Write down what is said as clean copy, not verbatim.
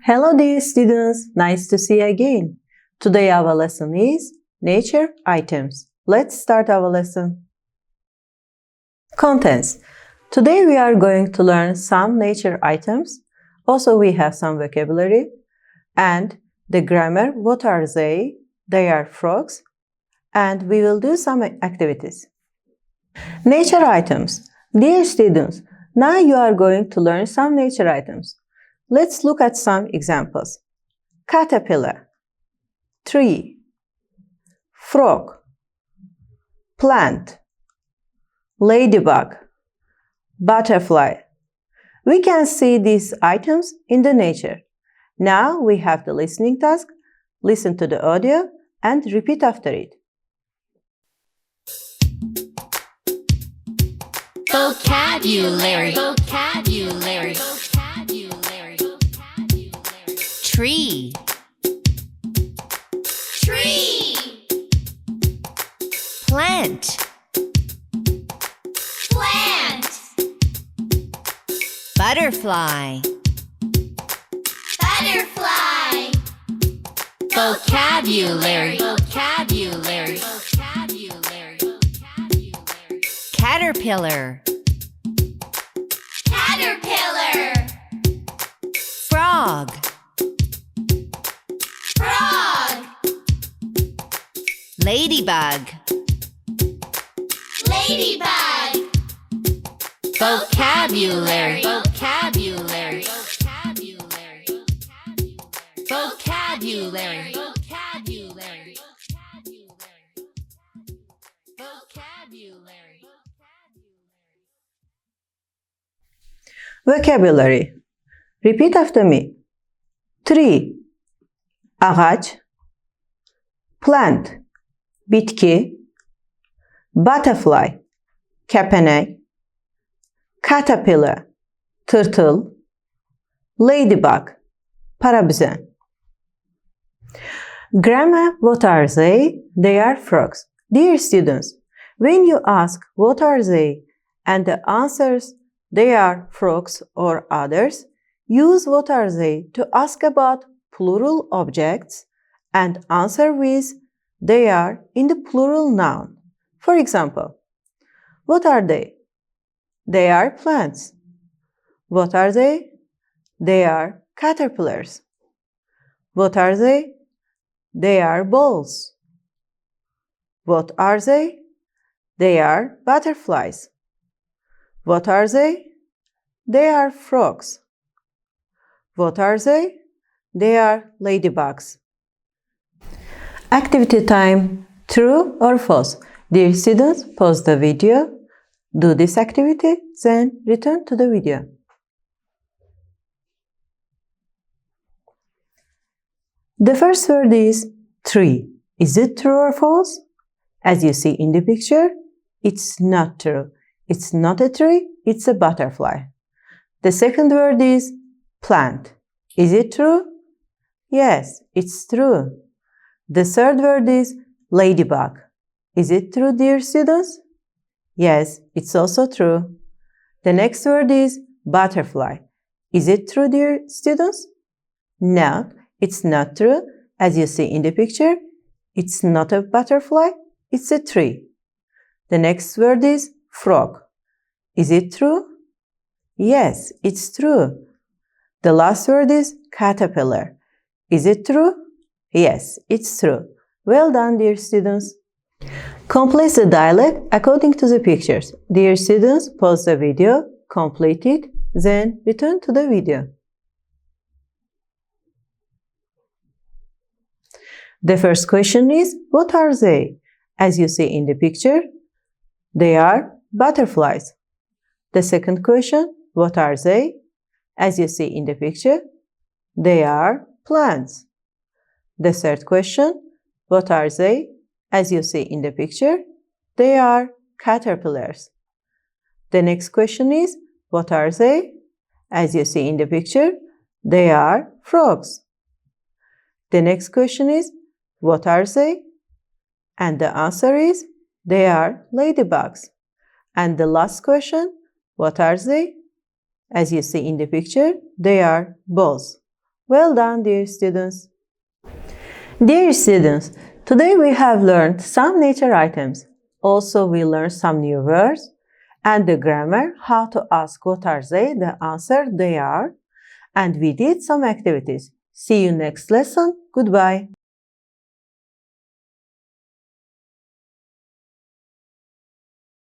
Hello dear students, nice to see you again. Today our lesson is nature items. Let's start our lesson. Contents. Today we are going to learn some nature items. Also we have some vocabulary and the grammar. What are they? They are frogs. And we will do some activities. Nature items. Dear students, now you are going to learn some nature items. Let's look at some examples. Caterpillar, tree, frog, plant, ladybug, butterfly. We can see these items in the nature. Now we have the listening task. Listen to the audio and repeat after it. Vocabulary, vocabulary, vocabulary, vocabulary. Tree, tree. Plant, plant. Butterfly, butterfly. Vocabulary, vocabulary, vocabulary, vocabulary. Caterpillar, caterpillar. Frog, frog. Ladybug, ladybug. Vocabulary, vocabulary, vocabulary, vocabulary, vocabulary, vocabulary, vocabulary. Vocabulary. Repeat after me. Tree, ağaç. Plant, bitki. Butterfly, kepenek. Caterpillar, tırtıl. Ladybug, parabüzen. Grammar, what are they? They are frogs. Dear students, when you ask what are they and the answers they are frogs or others, use what are they to ask about plural objects and answer with they are in the plural noun. For example, what are they? They are plants. What are they? They are caterpillars. What are they? They are balls. What are they? They are butterflies. What are they? They are frogs. What are they? They are ladybugs. Activity time. True or false? Dear students, pause the video, do this activity, then return to the video. The first word is tree. Is it true or false? As you see in the picture, it's not true. It's not a tree, it's a butterfly. The second word is plant. Is it true? Yes, it's true. The third word is ladybug. Is it true, dear students? Yes, it's also true. The next word is butterfly. Is it true, dear students? No, it's not true. As you see in the picture, it's not a butterfly, it's a tree. The next word is frog. Is it true? Yes, it's true. The last word is caterpillar. Is it true? Yes, it's true. Well done, dear students. Complete the dialogue according to the pictures. Dear students, pause the video, complete it, then return to the video. The first question is, what are they? As you see in the picture, they are butterflies. The second question, what are they? As you see in the picture, they are plants. The third question, what are they? As you see in the picture, they are caterpillars. The next question is, what are they? As you see in the picture, they are frogs. The next question is, what are they? And the answer is, they are ladybugs. And the last question, what are they? As you see in the picture, they are balls. Well done, dear students. Dear students, today we have learned some nature items. Also, we learned some new words and the grammar, how to ask what are they, the answer they are. And we did some activities. See you next lesson. Goodbye.